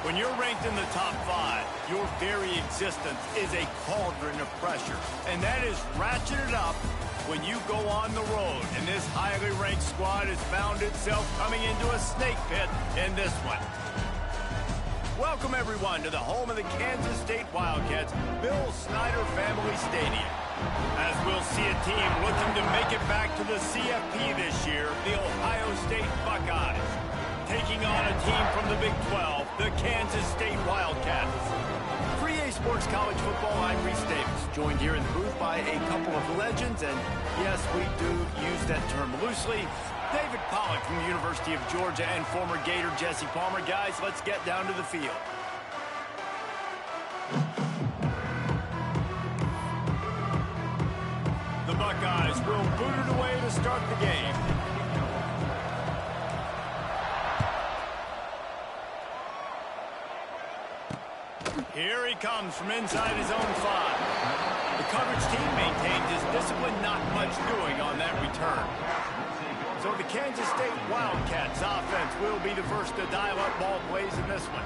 When you're ranked in the top 5, your very existence is a cauldron of pressure. And that is ratcheted up when you go on the road. And this highly ranked squad has found itself coming into a snake pit in this one. Welcome, everyone, to the home of the Kansas State Wildcats, Bill Snyder Family Stadium. As we'll see a team looking to make it back to the CFP this year, the Ohio State Buckeyes, taking on a team from the Big 12, the Kansas State Wildcats. For EA Sports College Football, I'm Reese Davis, joined here in the booth by a couple of legends, and yes, we do use that term loosely. David Pollack from the University of Georgia and former Gator Jesse Palmer. Guys, let's get down to the field. The Buckeyes will boot it away to start the game. Here he comes from inside his own 5. The coverage team maintains his discipline, not much doing on that return. So the Kansas State Wildcats offense will be the first to dial up ball plays in this one.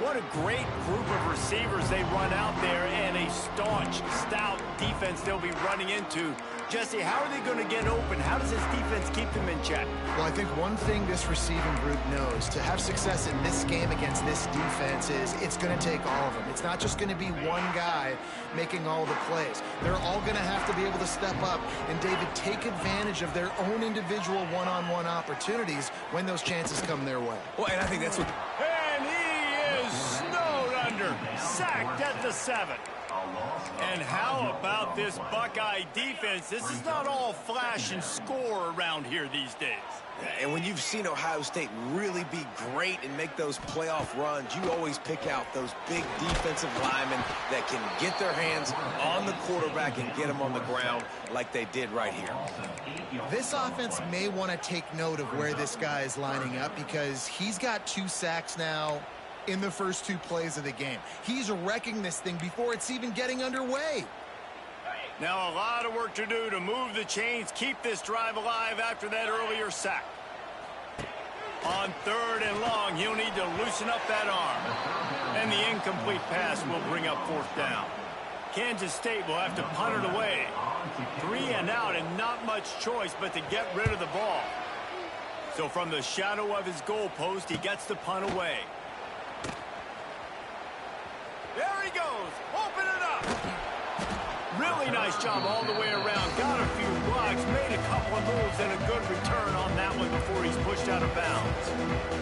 What a great group of receivers they run out there, and a staunch, stout defense they'll be running into. Jesse, how are they going to get open? How does this defense keep them in check? Well, I think one thing this receiving group knows, to have success in this game against this defense, is it's going to take all of them. It's not just going to be one guy making all the plays. They're all going to have to be able to step up and, David, take advantage of their own individual one-on-one opportunities when those chances come their way. Well, and I think that's what... And he is snowed under, sacked at the 7. And how about this Buckeye defense? This is not all flash and score around here these days. And when you've seen Ohio State really be great and make those playoff runs, you always pick out those big defensive linemen that can get their hands on the quarterback and get them on the ground like they did right here. This offense may want to take note of where this guy is lining up, because he's got 2 sacks now in the first 2 plays of the game. He's wrecking this thing before it's even getting underway. Now a lot of work to do to move the chains, keep this drive alive after that earlier sack. On 3rd and long, he'll need to loosen up that arm. And the incomplete pass will bring up 4th down. Kansas State will have to punt it away. 3 and out, and not much choice but to get rid of the ball. So from the shadow of his goalpost, he gets the punt away. There he goes. Open it up. Really nice job all the way around. Got a few blocks, made a couple of moves, and a good return on that one before he's pushed out of bounds.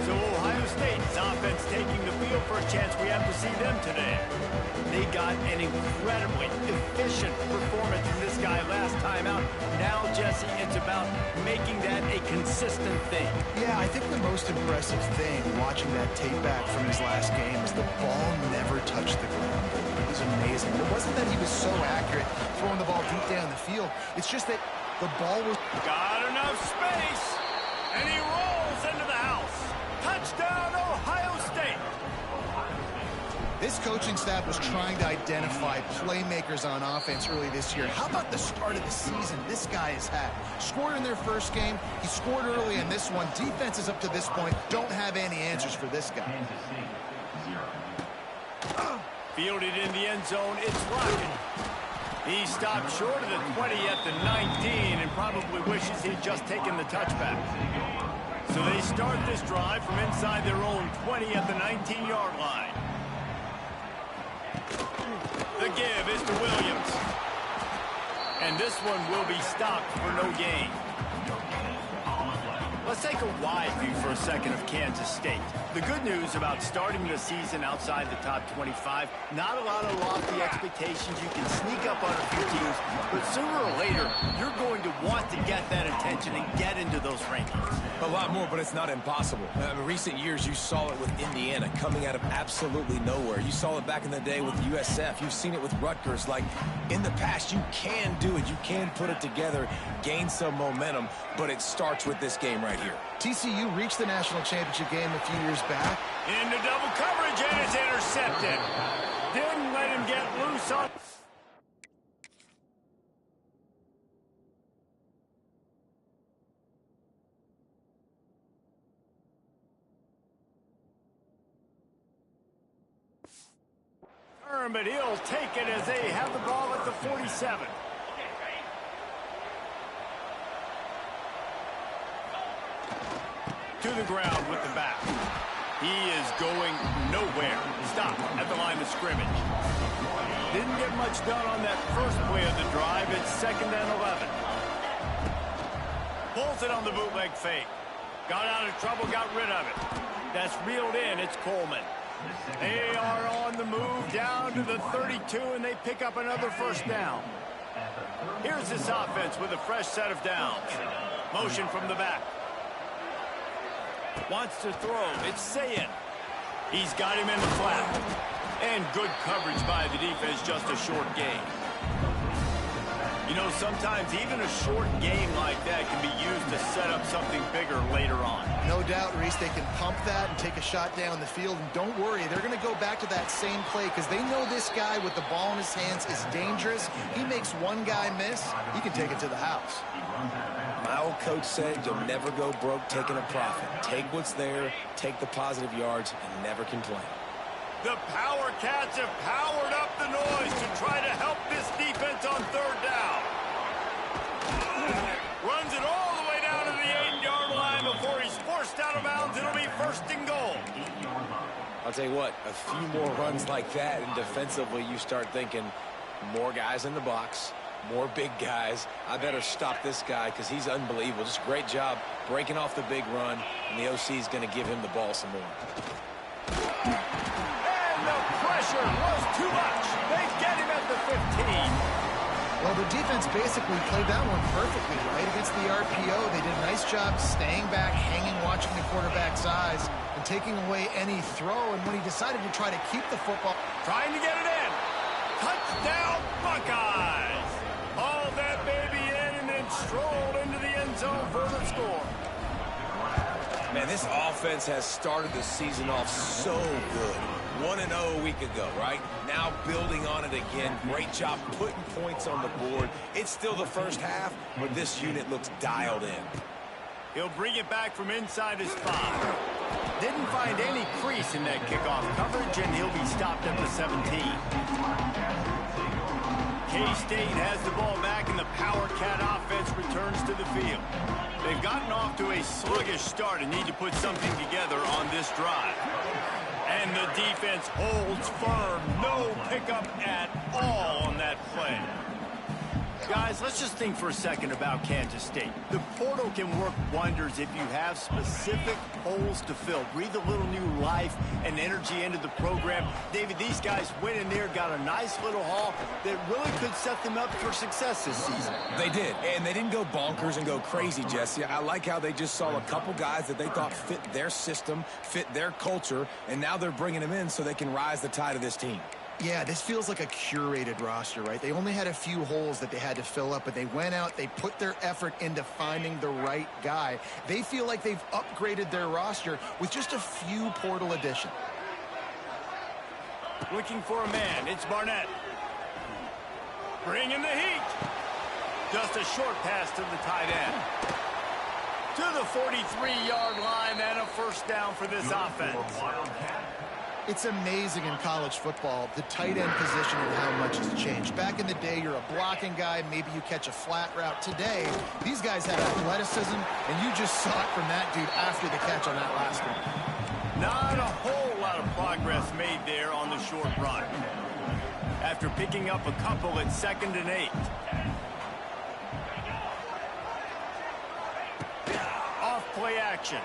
So Ohio State's offense taking the field. First chance we have to see them today. They got an incredibly efficient performance from this guy last time out. Now, Jesse, it's about making that a consistent thing. Yeah, I think the most impressive thing watching that tape back from his last game is the ball never touched the ground. It was amazing. It wasn't that he was so accurate throwing the ball deep down the field. It's just that the ball was... Got enough space, and he rolls into the house. Touchdown, Ohio State. This coaching staff was trying to identify playmakers on offense early this year. How about the start of the season this guy has had? Scored in their first game. He scored early in this one. Defenses up to this point don't have any answers for this guy. Fielded in the end zone, it's Rocket. He stopped short of the 20 at the 19 and probably wishes he'd just taken the touchback. So they start this drive from inside their own 20 at the 19-yard line. The give is to Williams. And this one will be stopped for no gain. Let's take a wide view for a second of Kansas State. The good news about starting the season outside the top 25, not a lot of lofty expectations. You can sneak up on a few teams, but sooner or later, you're going to want to get that attention and get into those rankings. A lot more, but it's not impossible. In recent years, you saw it with Indiana coming out of absolutely nowhere. You saw it back in the day with USF. You've seen it with Rutgers. Like, in the past, you can do it. You can put it together, gain some momentum, but it starts with this game right here. TCU reached the national championship game a few years back. Into double coverage, and it's intercepted. Didn't let him get loose on... But he'll take it as they have the ball at the 47. To the ground with the back. He is going nowhere. Stop at the line of scrimmage. Didn't get much done on that first play of the drive. It's 2nd and 11. Pulls it on the bootleg fake. Got out of trouble, got rid of it. That's reeled in. It's Coleman. They are on the move down to the 32, and they pick up another first down. Here's this offense with a fresh set of downs. Motion from the back. Wants to throw. It's Sayin. He's got him in the flat. And good coverage by the defense, just a short gain. You know, sometimes even a short game like that can be used to set up something bigger later on. No doubt, Reese, they can pump that and take a shot down the field. And don't worry, they're going to go back to that same play because they know this guy with the ball in his hands is dangerous. He makes one guy miss, he can take it to the house. My old coach said you'll never go broke taking a profit. Take what's there, take the positive yards, and never complain. The Power Cats have powered up the noise to try to help this defense on 3rd down. Runs it all the way down to the 8-yard line before he's forced out of bounds. It'll be 1st and goal. I'll tell you what, a few more runs like that, and defensively you start thinking more guys in the box, more big guys. I better stop this guy because he's unbelievable. Just great job breaking off the big run, and the OC is going to give him the ball some more. The pressure was too much. They get him at the 15. Well, the defense basically played that one perfectly, right? Against the RPO, they did a nice job staying back, hanging, watching the quarterback's eyes, and taking away any throw. And when he decided to try to keep the football... Trying to get it in. Touchdown, Buckeyes. Hauled that baby in and then strolled into the end zone for the score. Man, this offense has started the season off so good. 1-0 a week ago, right? Now building on it again. Great job putting points on the board. It's still the first half, but this unit looks dialed in. He'll bring it back from inside his 5. Didn't find any crease in that kickoff coverage, and he'll be stopped at the 17. K-State has the ball back, and the Power Cat offense returns to the field. They've gotten off to a sluggish start and need to put something together on this drive. And the defense holds firm. No pickup at all on that play. Guys, let's just think for a second about Kansas State. The portal can work wonders if you have specific holes to fill. Breathe a little new life and energy into the program. David, these guys went in there, got a nice little haul that really could set them up for success this season. They did, and they didn't go bonkers and go crazy, Jesse. I like how they just saw a couple guys that they thought fit their system, fit their culture, and now they're bringing them in so they can rise the tide of this team. Yeah, this feels like a curated roster, right? They only had a few holes that they had to fill up, but they went out, they put their effort into finding the right guy. They feel like they've upgraded their roster with just a few portal additions. Looking for a man, it's Barnett. Bringing the heat. Just a short pass to the tight end. To the 43-yard line and a first down for this offense. It's amazing in college football, the tight end position and how much has changed. Back in the day, you're a blocking guy, maybe you catch a flat route. Today, these guys have athleticism, and you just saw it from that dude after the catch on that last one. Not a whole lot of progress made there on the short run. After picking up a couple at 2nd and 8. Off play action.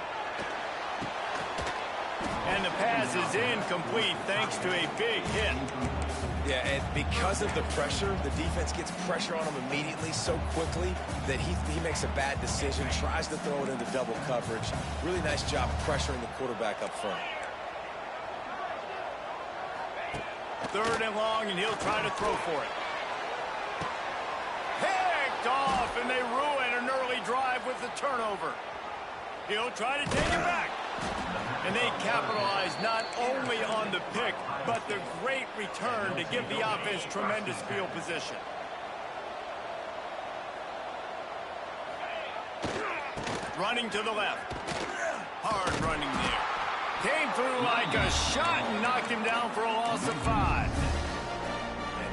And the pass is incomplete thanks to a big hit. Yeah, and because of the pressure, the defense gets pressure on him immediately so quickly that he makes a bad decision, tries to throw it into double coverage. Really nice job pressuring the quarterback up front. 3rd and long, and he'll try to throw for it. Picked off, and they ruin an early drive with the turnover. He'll try to take it back. And they capitalize not only on the pick, but the great return to give the offense tremendous field position. Running to the left. Hard running there. Came through like a shot and knocked him down for a loss of 5.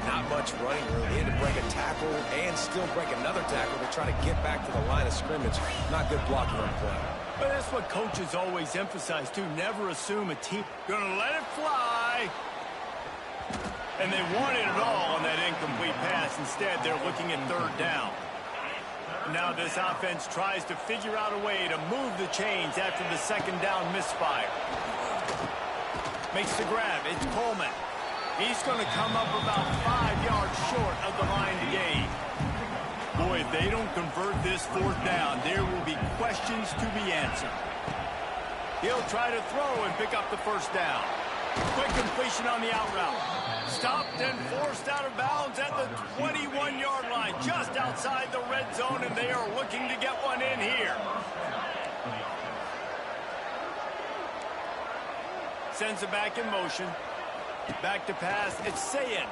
not much running room. He had to break a tackle and still break another tackle to try to get back to the line of scrimmage. Not good blocking on play. But that's what coaches always emphasize, too. Never assume a team gonna let it fly. And they wanted it all on that incomplete pass. Instead, they're looking at third down. Now this offense tries to figure out a way to move the chains after the second down misfire. Makes the grab. It's Coleman. He's going to come up about 5 yards short of the line to gain. Boy, if they don't convert this fourth down, there will be questions to be answered. He'll try to throw and pick up the first down. Quick completion on the out route. Stopped and forced out of bounds at the 21-yard line, just outside the red zone, and they are looking to get one in here. Sends it back in motion. Back to pass. It's Sayin.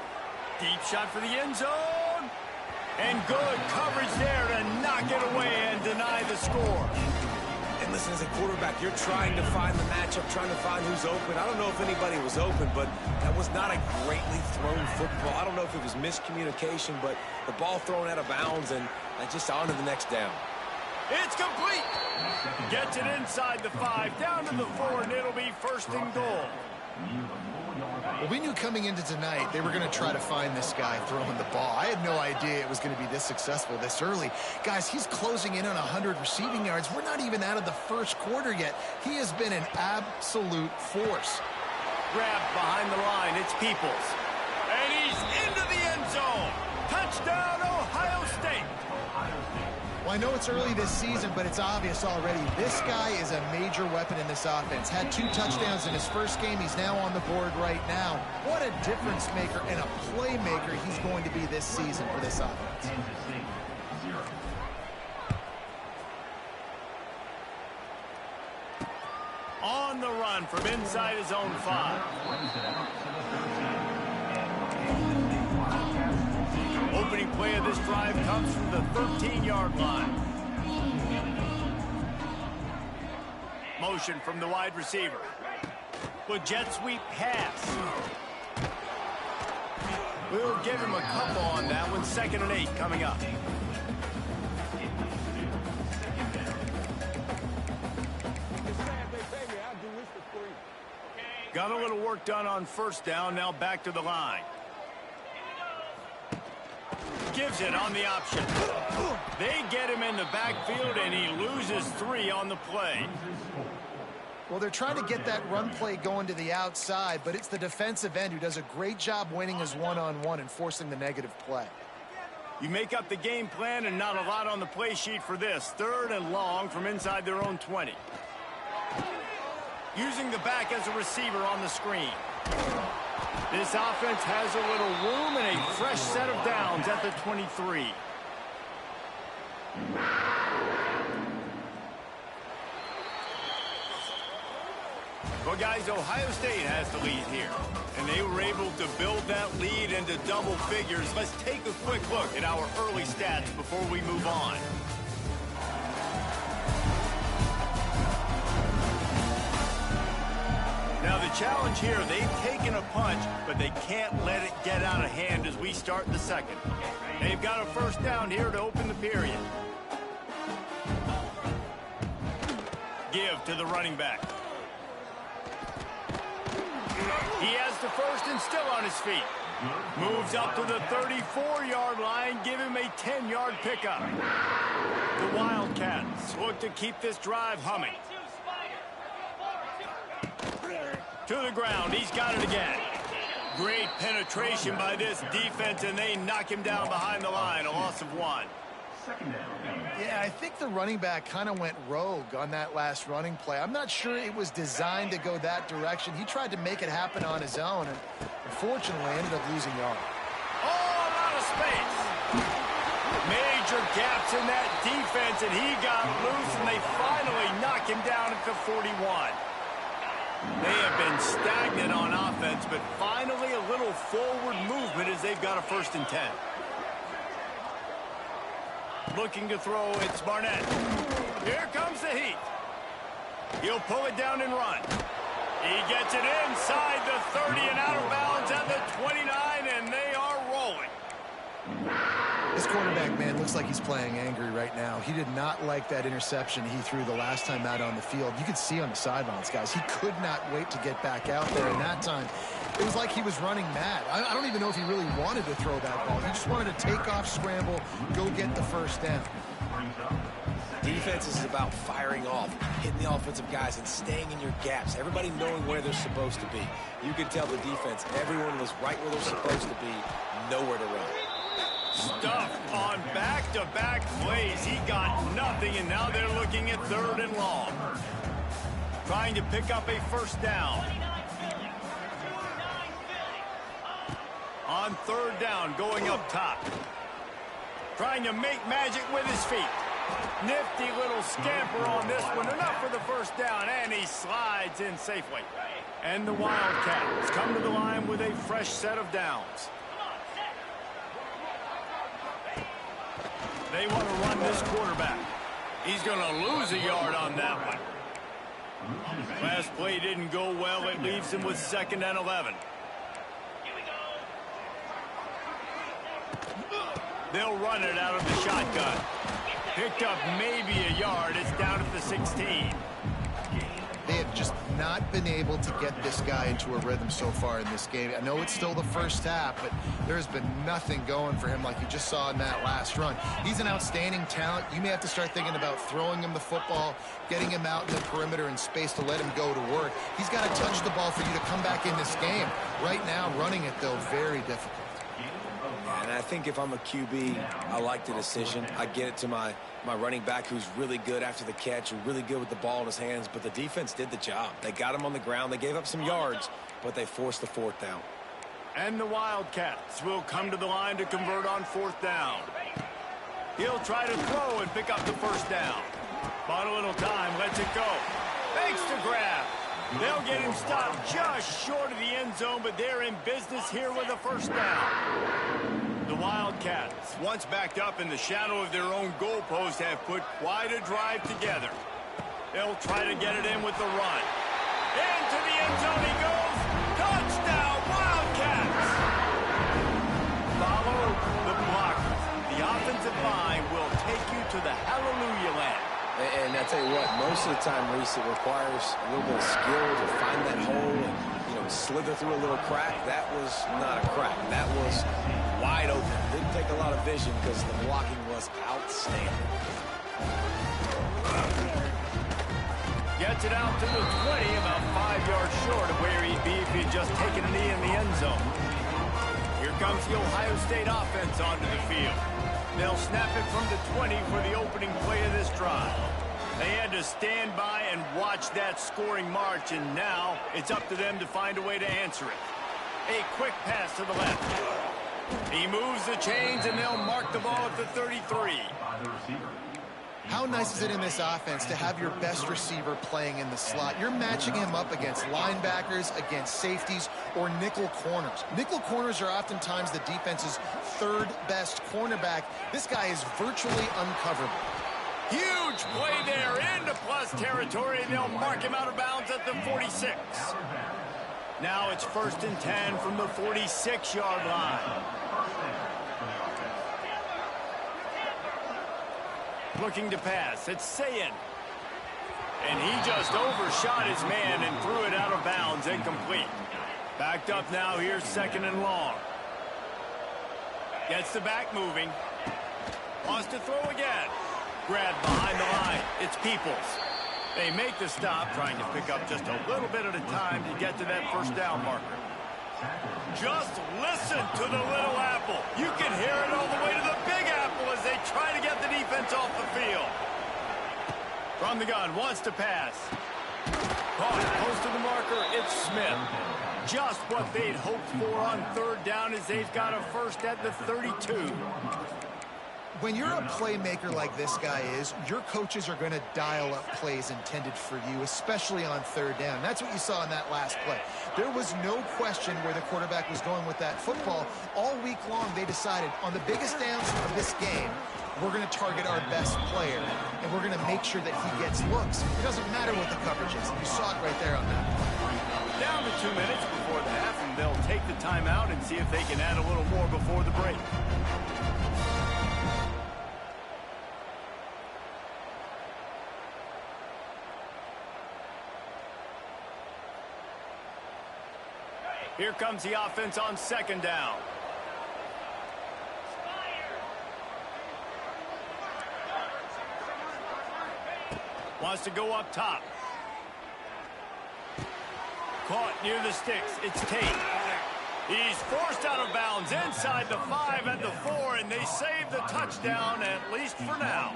Deep shot for the end zone. And good coverage there to knock it away and deny the score. And listen, as a quarterback, you're trying to find the matchup, trying to find who's open. I don't know if anybody was open, but that was not a greatly thrown football. I don't know if it was miscommunication, but the ball thrown out of bounds and just on to the next down. It's complete. Gets it inside the 5, down to the 4, and it'll be first and goal. Well, we knew coming into tonight they were going to try to find this guy throwing the ball. I had no idea it was going to be this successful this early. Guys, he's closing in on 100 receiving yards. We're not even out of the first quarter yet. He has been an absolute force. Grabbed behind the line. It's Peoples. And he's into the end zone. Touchdown, Ohio State. Well, I know it's early this season, but it's obvious already. This guy is a major weapon in this offense. Had 2 touchdowns in his first game. He's now on the board right now. What a difference maker and a playmaker he's going to be this season for this offense. On the run from inside his own 5. Opening play of this drive comes from the 13-yard line. Motion from the wide receiver. With jet sweep pass. We'll give him a couple on that one. 2nd and 8 coming up. Got a little work done on first down. Now back to the line. Gives it on the option. They get him in the backfield, and he loses 3 on the play. Well, they're trying to get that run play going to the outside, but it's the defensive end who does a great job winning his one-on-one and forcing the negative play. You make up the game plan, and not a lot on the play sheet for this. 3rd and long from inside their own 20. Using the back as a receiver on the screen. This offense has a little room and a fresh set of downs at the 23. Well, guys, Ohio State has the lead here, and they were able to build that lead into double figures. Let's take a quick look at our early stats before we move on. Now, the challenge here, they've taken a punch, but they can't let it get out of hand as we start the second. They've got a first down here to open the period. Give to the running back. He has the first and still on his feet. Moves up to the 34-yard line, give him a 10-yard pickup. The Wildcats look to keep this drive humming. To the ground, he's got it again. Great penetration by this defense, and they knock him down behind the line, a loss of 1. Yeah, I think the running back kind of went rogue on that last running play. I'm not sure it was designed to go that direction. He tried to make it happen on his own, and unfortunately ended up losing yards. All out of space. Major gaps in that defense, and he got loose, and they finally knock him down at the 41. They have been stagnant on offense, but finally a little forward movement as they've got a 1st and 10. Looking to throw, it's Barnett. Here comes the heat. He'll pull it down and run. He gets it inside the 30 and out of bounds at the 29, and they are rolling. looks like he's playing angry right now. He did not like that interception he threw the last time out on the field. You could see on the sidelines, guys, he could not wait to get back out there. And that time, it was like he was running mad. I don't even know if he really wanted to throw that ball. He just wanted to take off, scramble, go get the first down. Defense is about firing off, hitting the offensive guys, and staying in your gaps. Everybody knowing where they're supposed to be. You could tell the defense, everyone was right where they're supposed to be, nowhere to run. Stuffed on back-to-back plays. He got nothing, and now they're looking at 3rd and long. Trying to pick up a first down. On 3rd down, going up top. Trying to make magic with his feet. Nifty little scamper on this one. Enough for the first down, and he slides in safely. And the Wildcats come to the line with a fresh set of downs. They want to run this quarterback. He's going to lose a yard on that one. Last play didn't go well. It leaves him with 2nd and 11. They'll run it out of the shotgun. Picked up maybe a yard. It's down at the 16. They have just not been able to get this guy into a rhythm so far in this game. I know it's still the first half, but there's been nothing going for him like you just saw in that last run. He's an outstanding talent. You may have to start thinking about throwing him the football, getting him out in the perimeter in space to let him go to work. He's got to touch the ball for you to come back in this game. Right now, running it, though, very difficult. And I think if I'm a QB, I like the decision. I get it to my running back who's really good after the catch, who's really good with the ball in his hands, but the defense did the job. They got him on the ground. They gave up some yards, but they forced the 4th down. And the Wildcats will come to the line to convert on 4th down. He'll try to throw and pick up the first down. Bought a little time, lets it go. Thanks to grab. They'll get him stopped just short of the end zone, but they're in business here with a first down. The Wildcats, once backed up in the shadow of their own goalpost, have put quite a drive together. They'll try to get it in with the run. Into the end zone he goes. Touchdown, Wildcats! Follow the blockers. The offensive line will take you to the hallelujah land. And I tell you what, most of the time, Reese, it requires a little bit of skill to find that hole and, slither through a little crack. That was not a crack. That was wide open. Didn't take a lot of vision because the blocking was outstanding. Gets it out to the 20, about 5 yards short of where he'd be if he'd just taken a knee in the end zone. Here comes the Ohio State offense onto the field. They'll snap it from the 20 for the opening play of this drive. They had to stand by and watch that scoring march, and now it's up to them to find a way to answer it. A quick pass to the left. He moves the chains, and they'll mark the ball at the 33. How nice is it in this offense to have your best receiver playing in the slot? You're matching him up against linebackers, against safeties, or nickel corners. Nickel corners are oftentimes the defense's 3rd best cornerback. This guy is virtually uncoverable. Huge play there into plus territory, and they'll mark him out of bounds at the 46. Now it's 1st and 10 from the 46-yard line. Looking to pass. It's Sayin. And he just overshot his man and threw it out of bounds, incomplete. Backed up now, here's 2nd and long. Gets the back moving. Wants to throw again. Grab behind the line. It's Peoples. They make the stop, trying to pick up just a little bit at a time to get to that first down marker. Just listen to the little apple. You can hear it all the way to the big apple as they try to get the defense off the field. From the gun, wants to pass. Caught close to the marker. It's Smith. Just what they'd hoped for on 3rd down as they've got a first at the 32. When you're a playmaker like this guy is, your coaches are going to dial up plays intended for you, especially on 3rd down. That's what you saw in that last play. There was no question where the quarterback was going with that football. All week long, they decided on the biggest downs of this game, we're going to target our best player, and we're going to make sure that he gets looks. It doesn't matter what the coverage is. You saw it right there on that. Down to 2 minutes before the half, and they'll take the timeout and see if they can add a little more before the break. Here comes the offense on second down. Wants to go up top. Caught near the sticks. It's Tate. He's forced out of bounds inside the 5 at the 4, and they save the touchdown, at least for now.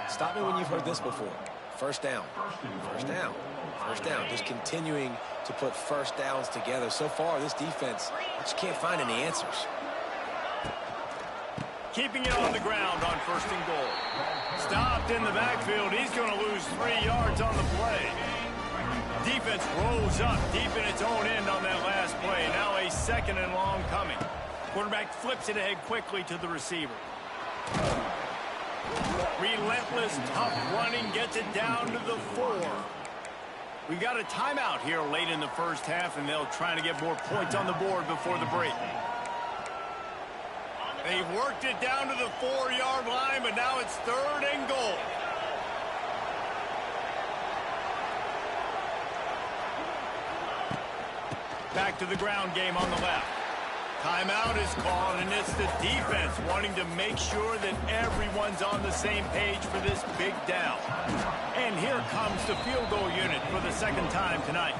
Stop me when you've heard this before. First down. First down. First down. Just continuing to put first downs together. So far, this defense just can't find any answers. Keeping it on the ground on first and goal. Stopped in the backfield. He's going to lose 3 yards on the play. Defense rolls up deep in its own end on that last play. Now a second and long coming. Quarterback flips it ahead quickly to the receiver. Relentless, tough running gets it down to the 4. We got a timeout here late in the first half, and they'll try to get more points on the board before the break. They've worked it down to the 4-yard line, but now it's third and goal. Back to the ground game on the left. Timeout is called, and it's the defense wanting to make sure that everyone's on the same page for this big down. And here comes the field goal unit for the second time tonight.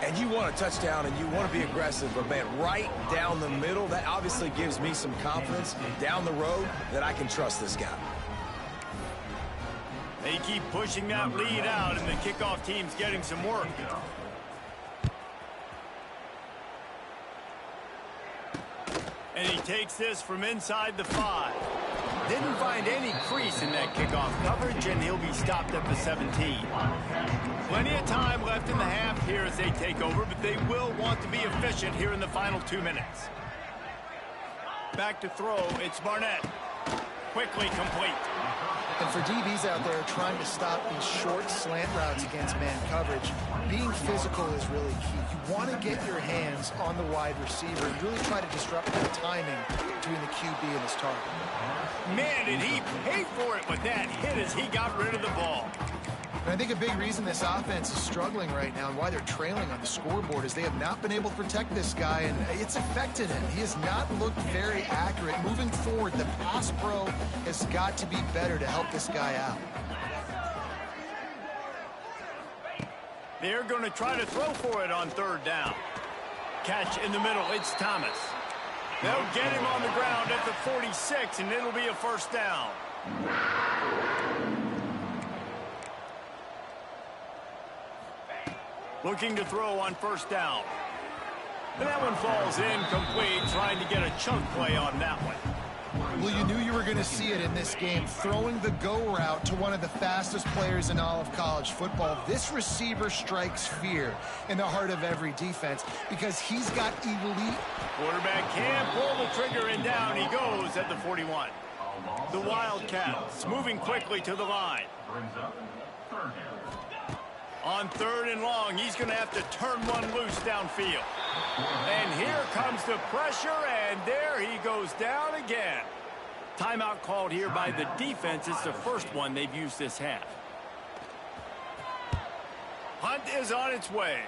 And you want a touchdown, and you want to be aggressive, but, man, right down the middle, that obviously gives me some confidence down the road that I can trust this guy. They keep pushing that lead out, and the kickoff team's getting some work. And he takes this from inside the 5. Didn't find any crease in that kickoff coverage, and he'll be stopped at the 17. Plenty of time left in the half here as they take over, but they will want to be efficient here in the final 2 minutes. Back to throw, it's Barnett. Quickly complete. And for DBs out there trying to stop these short slant routes against man coverage, being physical is really key. You want to get your hands on the wide receiver and really try to disrupt the timing between the QB and his target. Man, did he pay for it with that hit as he got rid of the ball. And I think a big reason this offense is struggling right now and why they're trailing on the scoreboard is they have not been able to protect this guy, and it's affected him. He has not looked very accurate. Moving forward, the pass pro has got to be better to help this guy out. They're going to try to throw for it on third down. Catch in the middle, it's Thomas. They'll get him on the ground at the 46, and it'll be a first down. Looking to throw on first down. And that one falls incomplete, trying to get a chunk play on that one. Well, you knew you were going to see it in this game, throwing the go route to one of the fastest players in all of college football. This receiver strikes fear in the heart of every defense because he's got elite. Quarterback can't pull the trigger, and down he goes at the 41. The Wildcats moving quickly to the line. On third and long, he's going to have to turn one loose downfield. And here comes the pressure, and there he goes down again. Timeout called here by the defense. It's the first one they've used this half. Hunt is on its way.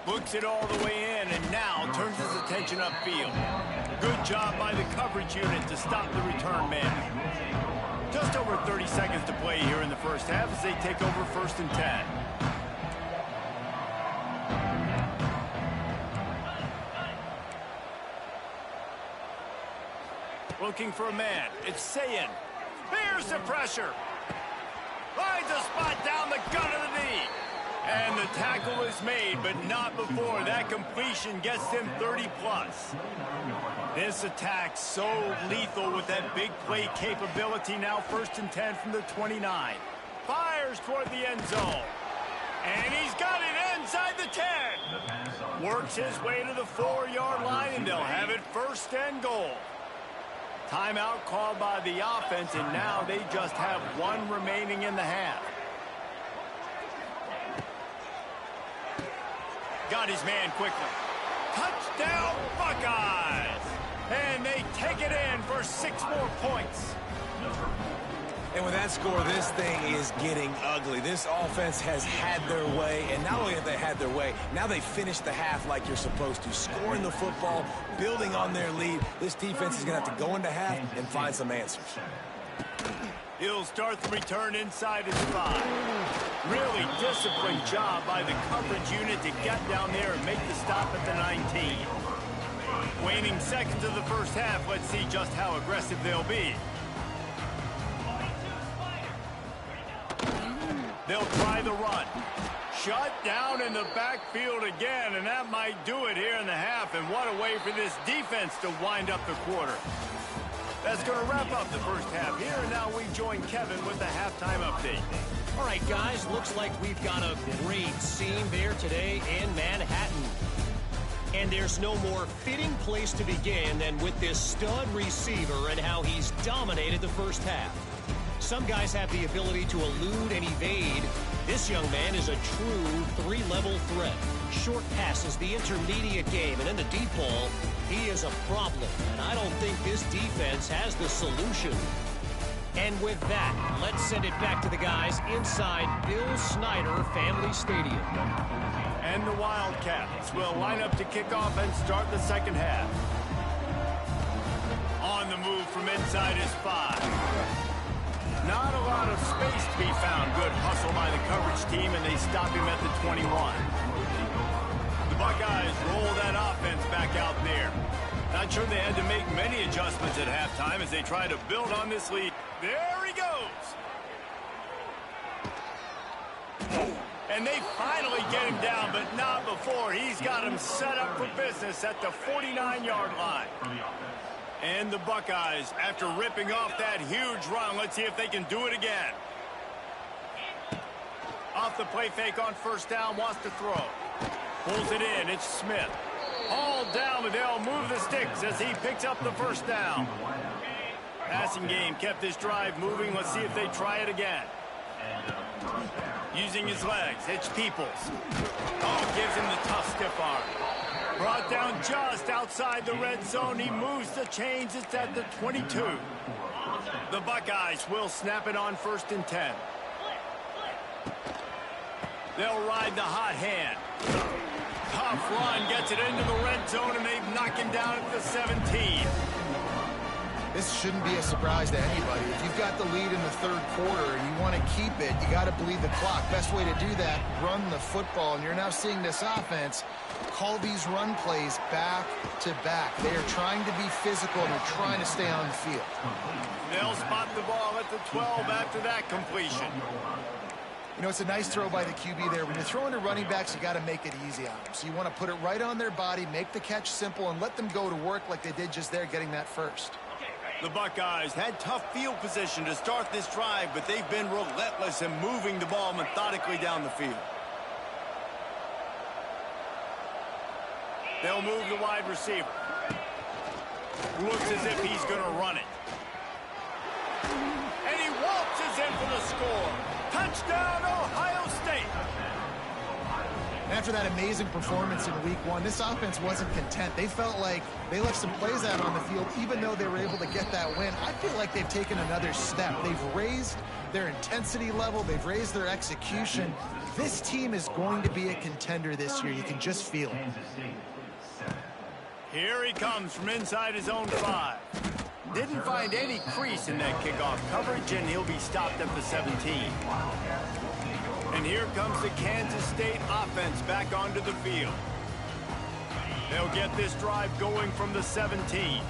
Looks it all the way in, and now turns his attention upfield. Good job by the coverage unit to stop the return man. Just over 30 seconds to play here in the first half as they take over first and 10. Looking for a man. It's Sayin. Here's the pressure. Finds a spot down the gut of the knee. And the tackle is made, but not before. That completion gets them 30-plus. This attack so lethal with that big play capability. Now first and 10 from the 29. Fires toward the end zone. And he's got it inside the 10. Works his way to the 4-yard line, and they'll have it first and goal. Timeout called by the offense, and now they just have one remaining in the half. Got his man quickly. Touchdown, Buckeyes! And they take it in for 6 more points. And with that score, this thing is getting ugly. This offense has had their way, and not only have they had their way, now they finished the half like you're supposed to, scoring the football, building on their lead. This defense is going to have to go into half and find some answers. He'll start the return inside his 5. Really disciplined job by the coverage unit to get down there and make the stop at the 19. Waning seconds of the first half, let's see just how aggressive they'll be. They'll try the run. Shut down in the backfield again, and that might do it here in the half. And what a way for this defense to wind up the quarter. That's going to wrap up the first half here, and now we join Kevin with the halftime update. All right, guys, looks like we've got a great scene there today in Manhattan. And there's no more fitting place to begin than with this stud receiver and how he's dominated the first half. Some guys have the ability to elude and evade. This young man is a true 3-level threat. Short passes, the intermediate game, and in the deep ball, he is a problem. And I don't think this defense has the solution. And with that, let's send it back to the guys inside Bill Snyder Family Stadium. And the Wildcats will line up to kick off and start the second half. On the move from inside his 5. Not a lot of space to be found. Good hustle by the coverage team, and they stop him at the 21. The Buckeyes roll that offense back out there. Not sure they had to make many adjustments at halftime as they try to build on this lead. There he goes. And they finally get him down, but not before. He's got him set up for business at the 49-yard line. And the Buckeyes, after ripping off that huge run, let's see if they can do it again. Off the play fake on first down, wants to throw. Pulls it in, it's Smith. All down, but they'll move the sticks as he picks up the first down. Passing game kept this drive moving. Let's see if they try it again. Using his legs, it's Peoples. Oh, gives him the tough stiff arm. Brought down just outside the red zone. He moves the chains. It's at the 22. The Buckeyes will snap it on 1st and 10. They'll ride the hot hand. Tough run, gets it into the red zone, and they've knocked him down at the 17. This shouldn't be a surprise to anybody. If you've got the lead in the third quarter and you want to keep it, you got to bleed the clock. Best way to do that, run the football. And you're now seeing this offense call these run plays back to back. They are trying to be physical, and they're trying to stay on the field. They'll spot the ball at the 12 after that completion. You know, it's a nice throw by the QB there. When you're throwing to running backs, you got to make it easy on them. So you want to put it right on their body, make the catch simple, and let them go to work like they did just there, getting that first. The Buckeyes had tough field position to start this drive, but they've been relentless in moving the ball methodically down the field. They'll move the wide receiver. Looks as if he's going to run it. And he waltzes in for the score. Touchdown, Ohio State. After that amazing performance in week 1, this offense wasn't content. They felt like they left some plays out on the field, even though they were able to get that win. I feel like they've taken another step. They've raised their intensity level. They've raised their execution. This team is going to be a contender this year. You can just feel it. Here he comes from inside his own 5. Didn't find any crease in that kickoff coverage, and he'll be stopped at the 17. And here comes the Kansas State offense back onto the field. They'll get this drive going from the 17.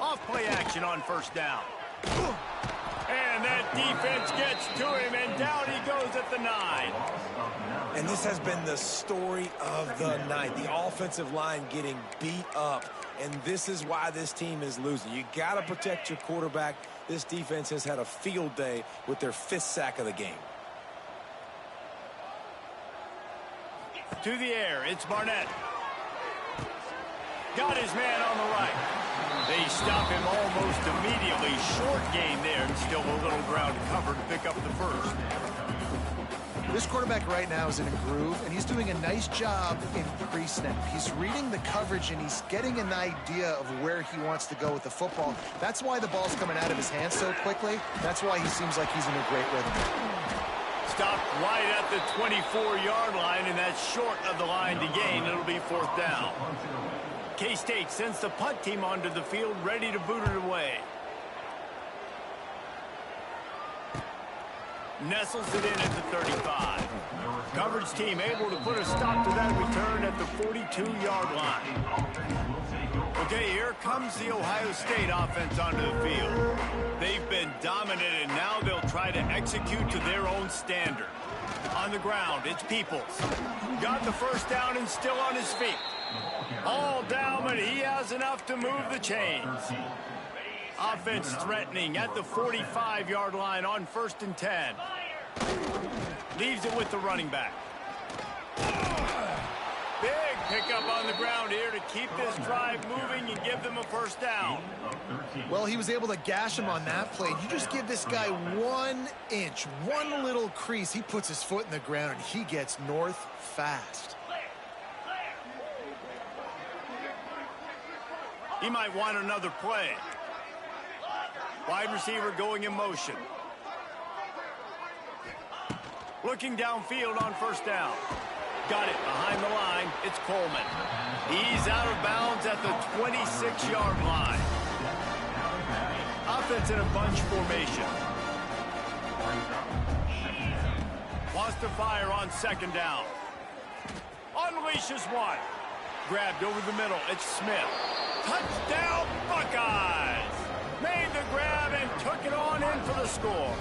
Off play action on first down. And that defense gets to him, and down he goes at the 9. And this has been the story of the night. The offensive line getting beat up, and this is why this team is losing. You got to protect your quarterback. This defense has had a field day with their 5th sack of the game. To the air, it's Barnett. Got his man on the right. They stop him almost immediately. Short gain there, and still a little ground to cover to pick up the first. This quarterback right now is in a groove, and he's doing a nice job in pre-snap. He's reading the coverage, and he's getting an idea of where he wants to go with the football. That's why the ball's coming out of his hands so quickly. That's why he seems like he's in a great rhythm. Stopped right at the 24-yard line, and that's short of the line to gain. It'll be 4th down. K-State sends the punt team onto the field, ready to boot it away. Nestles it in at the 35. Coverage team able to put a stop to that return at the 42-yard line. Okay, here comes the Ohio State offense onto the field. They've been dominant, and now they'll try to execute to their own standard. On the ground, it's Peoples. Got the first down and still on his feet. All down, but he has enough to move the chains. Offense threatening at the 45-yard line on 1st and 10. Leaves it with the running back. Big pickup on the ground here to keep this drive moving and give them a first down. Well, he was able to gash him on that play. You just give this guy 1 inch, one little crease. He puts his foot in the ground, and he gets north fast. He might want another play. Wide receiver going in motion. Looking downfield on 1st down. Got it behind the line. It's Coleman. He's out of bounds at the 26-yard line. Offense in a bunch formation. Wants to fire on 2nd down. Unleashes one. Grabbed over the middle. It's Smith. Touchdown, Buckeyes! Made the grab and took it on in for the score.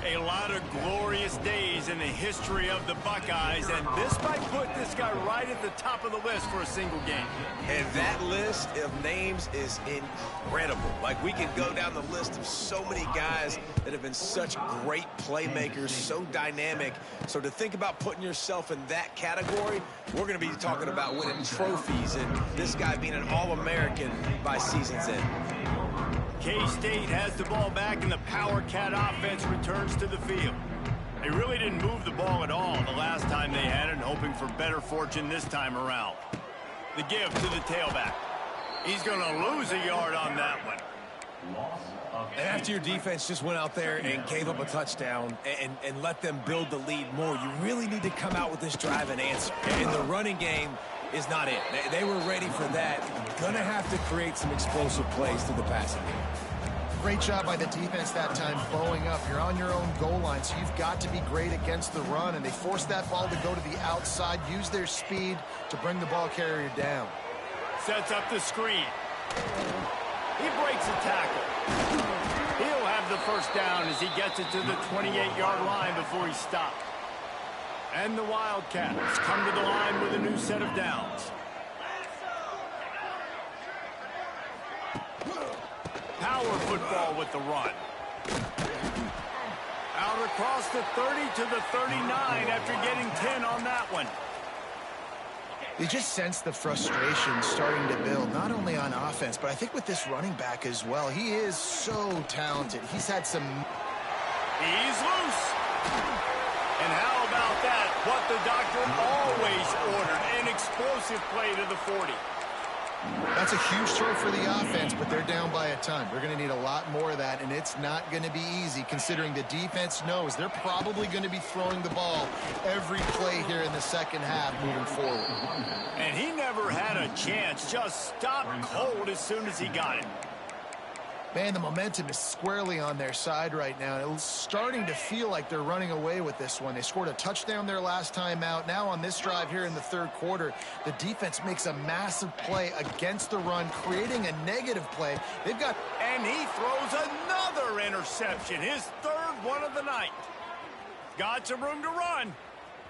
A lot of glorious days in the history of the Buckeyes, and this might put this guy right at the top of the list for a single game. And that list of names is incredible. Like, we can go down the list of so many guys that have been such great playmakers, so dynamic. So to think about putting yourself in that category, we're going to be talking about winning trophies and this guy being an All-American by season's end. K-State has the ball back, and the Power Cat offense returns to the field. They really didn't move the ball at all the last time they had it, hoping for better fortune this time around. The give to the tailback. He's going to lose a yard on that one. And after your defense just went out there and gave up a touchdown and let them build the lead more, you really need to come out with this drive and answer. And the running game is not it. They were ready for that. Gonna have to create some explosive plays through the passing game. Great job by the defense that time, bowing up. You're on your own goal line, so you've got to be great against the run, and they forced that ball to go to the outside, use their speed to bring the ball carrier down. Sets up the screen. He breaks a tackle. He'll have the first down as he gets it to the 28-yard line before he stopped. And the Wildcats come to the line with a new set of downs. Power football with the run. Out across the 30 to the 39 after getting 10 on that one. You just sense the frustration starting to build, not only on offense, but I think with this running back as well. He is so talented. He's had some... He's loose. And how about that? What the doctor always ordered, an explosive play to the 40. That's a huge throw for the offense, but they're down by a ton. They're going to need a lot more of that, and it's not going to be easy considering the defense knows they're probably going to be throwing the ball every play here in the second half moving forward. And he never had a chance, just stopped cold as soon as he got it. Man, the momentum is squarely on their side right now. It's starting to feel like they're running away with this one. They scored a touchdown their last time out. Now on this drive here in the third quarter, the defense makes a massive play against the run, creating a negative play. They've got... And he throws another interception, his third one of the night. Got some room to run.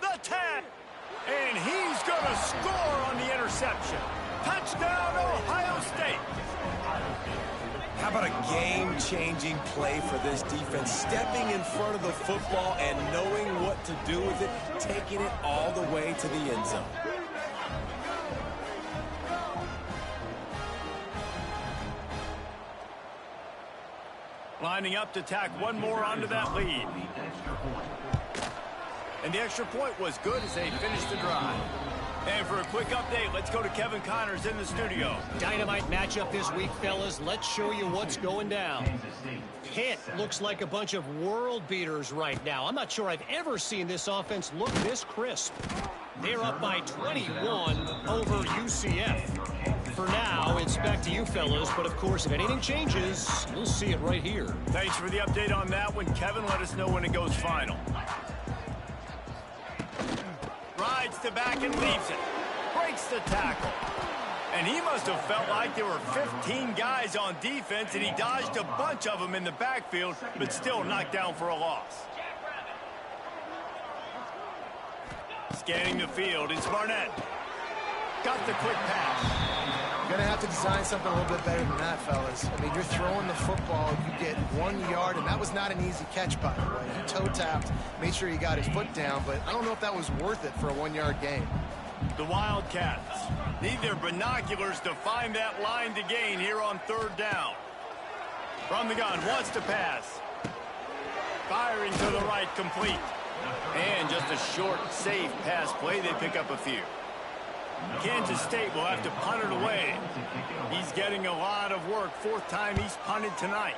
The 10. And he's going to score on the interception. Touchdown, Ohio State. How about a game-changing play for this defense? Stepping in front of the football and knowing what to do with it, taking it all the way to the end zone. Lining up to tack one more onto that lead. And the extra point was good as they finished the drive. And for a quick update, let's go to Kevin Connors in the studio. Dynamite matchup this week, fellas. Let's show you what's going down. Pitt looks like a bunch of world beaters right now. I'm not sure I've ever seen this offense look this crisp. They're up by 21 over UCF. For now, it's back to you fellas, but of course, if anything changes, we'll see it right here. Thanks for the update on that one, Kevin. Let us know when it goes final. Rides the back and leaves it. Breaks the tackle. And he must have felt like there were 15 guys on defense, and he dodged a bunch of them in the backfield, but still knocked down for a loss. Scanning the field, it's Barnett. Got the quick pass. You're going to have to design something a little bit better than that, fellas. I mean, you're throwing the football, you get 1 yard, and that was not an easy catch, by the way. He toe-tapped, made sure he got his foot down, but I don't know if that was worth it for a 1 yard gain. The Wildcats need their binoculars to find that line to gain here on third down. From the gun, wants to pass. Firing to the right, complete. And just a short, safe pass play. They pick up a few. Kansas State will have to punt it away. He's getting a lot of work. Fourth time he's punted tonight.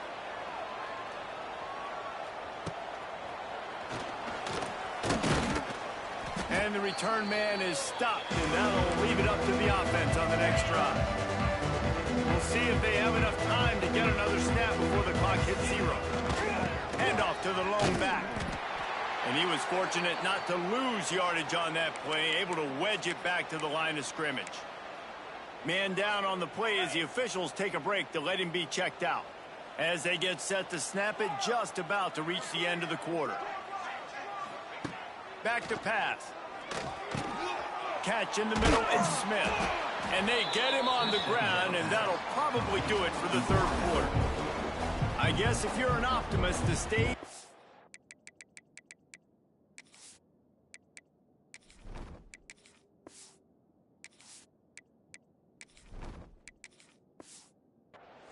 And the return man is stopped, and that'll leave it up to the offense on the next drive. We'll see if they have enough time to get another snap before the clock hits 0. Handoff to the lone back. And he was fortunate not to lose yardage on that play, able to wedge it back to the line of scrimmage. Man down on the play as the officials take a break to let him be checked out. As they get set to snap it, just about to reach the end of the quarter. Back to pass. Catch in the middle, it's Smith. And they get him on the ground, and that'll probably do it for the third quarter. I guess if you're an optimist, the state...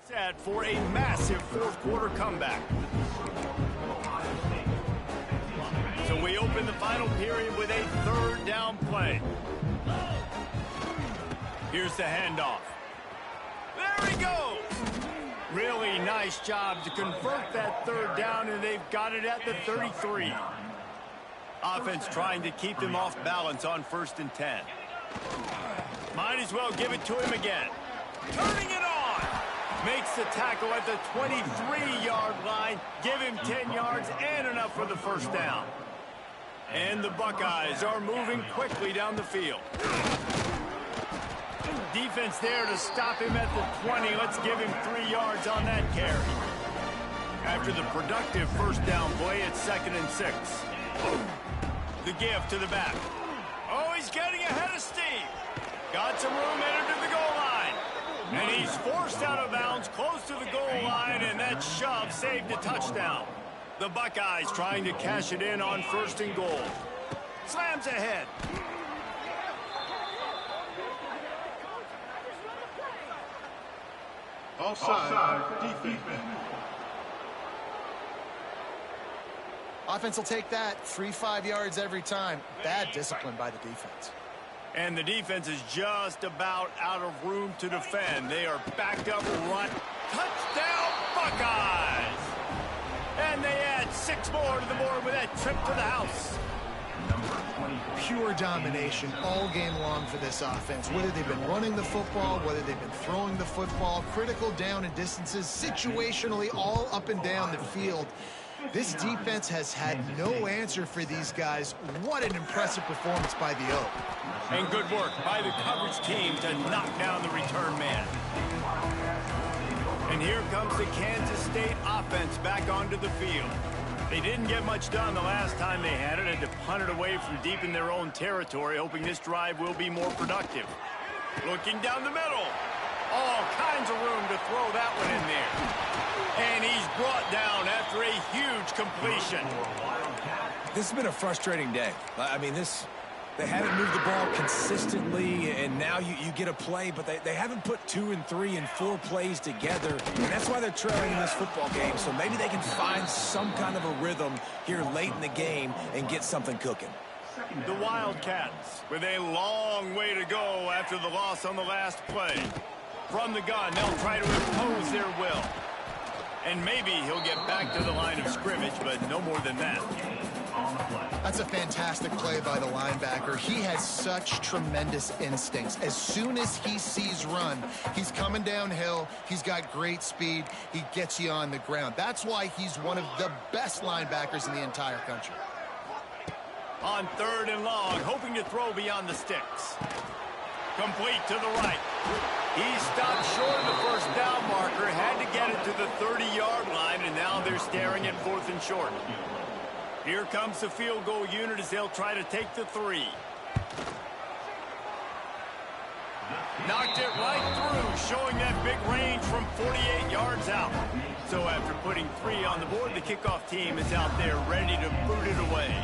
set for a massive fourth quarter comeback. So we open the final period with a third down play. Here's the handoff. There he goes. Really nice job to convert that third down, and they've got it at the 33. Offense trying to keep them off balance on 1st and 10. Might as well give it to him again. Turning it on. Makes the tackle at the 23-yard line. Give him 10 yards and enough for the first down. And the Buckeyes are moving quickly down the field. Defense there to stop him at the 20. Let's give him 3 yards on that carry. After the productive first down play, it's 2nd and 6. The give to the back. Oh, he's getting ahead of steam. Got some room entered to the goal line. And he's forced out of bounds close to the goal line, and that shove saved a touchdown. The Buckeyes trying to cash it in on 1st and goal. Slams ahead. Offside, defense. Offense will take that. Free 5 yards every time. Bad discipline by the defense. And the defense is just about out of room to defend. They are backed up run. Touchdown, Buckeyes! And they add 6 more to the board with that trip to the house. Pure domination all game long for this offense. Whether they've been running the football, whether they've been throwing the football, critical down and distances, situationally all up and down the field. This defense has had no answer for these guys. What an impressive performance by the Oak. And good work by the coverage team to knock down the return man. And here comes the Kansas State offense back onto the field. They didn't get much done the last time they had it, and to punt it away from deep in their own territory, hoping this drive will be more productive. Looking down the middle. All kinds of room to throw that one in there. And he's brought down after a huge completion. This has been a frustrating day. I mean, this They haven't moved the ball consistently, and now you get a play, but they haven't put 2 and 3 and 4 plays together, and that's why they're trailing in this football game. So maybe they can find some kind of a rhythm here late in the game and get something cooking. The Wildcats with a long way to go after the loss on the last play. From the gun, they'll try to impose their will. And maybe he'll get back to the line of scrimmage, but no more than that. That's a fantastic play by the linebacker. He has such tremendous instincts. As soon as he sees run, he's coming downhill. He's got great speed. He gets you on the ground. That's why he's one of the best linebackers in the entire country. On 3rd and long, hoping to throw beyond the sticks. Complete to the right. He stopped short of the first down marker, had to get it to the 30-yard line, and now they're staring at 4th and short. Here comes the field goal unit as they'll try to take the 3. Knocked it right through, showing that big range from 48 yards out. So after putting 3 on the board, the kickoff team is out there ready to boot it away.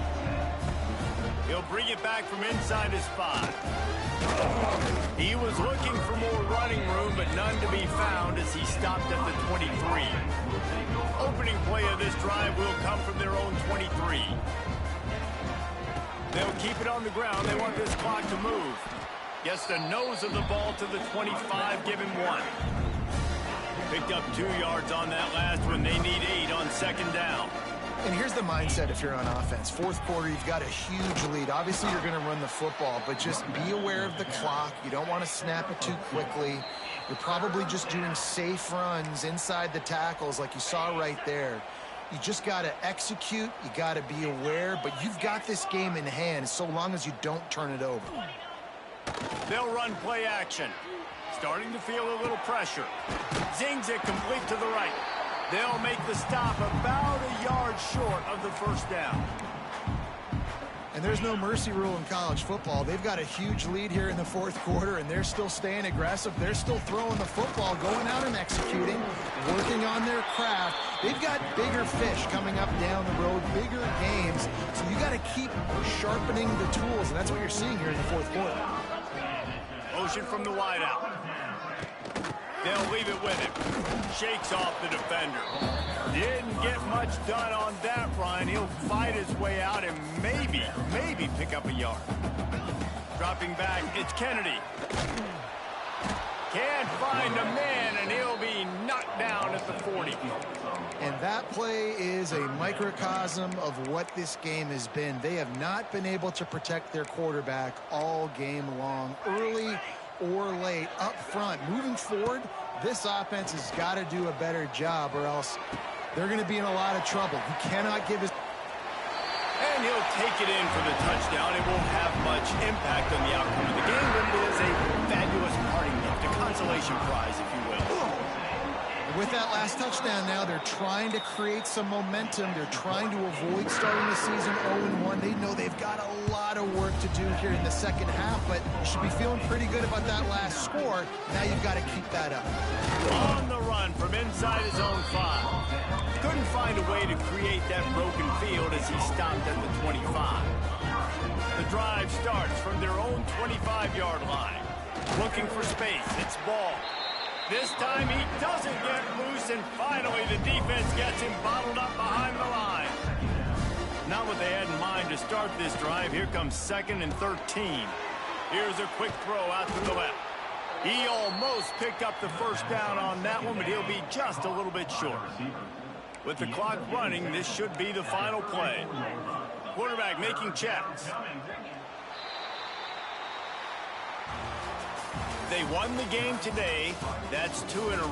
He'll bring it back from inside his 5. He was looking for more running room, but none to be found as he stopped at the 23. Opening play of this drive will come from their own 23. They'll keep it on the ground. They want this clock to move. Gets the nose of the ball to the 25, give him 1. Picked up 2 yards on that last one. They need 8 on 2nd down. And here's the mindset if you're on offense. 4th quarter, you've got a huge lead. Obviously, you're going to run the football, but just be aware of the clock. You don't want to snap it too quickly. You're probably just doing safe runs inside the tackles like you saw right there. You just got to execute. You got to be aware, but you've got this game in hand so long as you don't turn it over. They'll run play action. Starting to feel a little pressure. Zings it complete to the right. They'll make the stop about a yard short of the first down. And there's no mercy rule in college football. They've got a huge lead here in the 4th quarter, and they're still staying aggressive. They're still throwing the football, going out and executing, working on their craft. They've got bigger fish coming up down the road, bigger games. So you got to keep sharpening the tools, and that's what you're seeing here in the 4th quarter. Motion from the wideout. They'll leave it with him. Shakes off the defender. Didn't get much done on that run. He'll fight his way out and maybe pick up a yard. Dropping back, it's Kennedy. Can't find a man, and he'll be knocked down at the 40. And that play is a microcosm of what this game has been. They have not been able to protect their quarterback all game long, early or late, up front. Moving forward, this offense has got to do a better job or else they're going to be in a lot of trouble. He cannot give his... And he'll take it in for the touchdown. It won't have much impact on the outcome of the game, but it is a fabulous parting gift, a consolation prize, if you will. With that last touchdown now, they're trying to create some momentum. They're trying to avoid starting the season 0-1. They know they've got a lot of work to do here in the second half, but you should be feeling pretty good about that last score. Now you've got to keep that up. On the run from inside his own 5. Couldn't find a way to create that broken field as he stopped at the 25. The drive starts from their own 25-yard line. Looking for space. It's ball. This time he doesn't get loose, and finally the defense gets him bottled up behind the line. Not what they had in mind to start this drive. Here comes 2nd and 13. Here's a quick throw out to the left. He almost picked up the first down on that one, but he'll be just a little bit short. With the clock running, this should be the final play. Quarterback making checks. They won the game today. That's 2 in a row.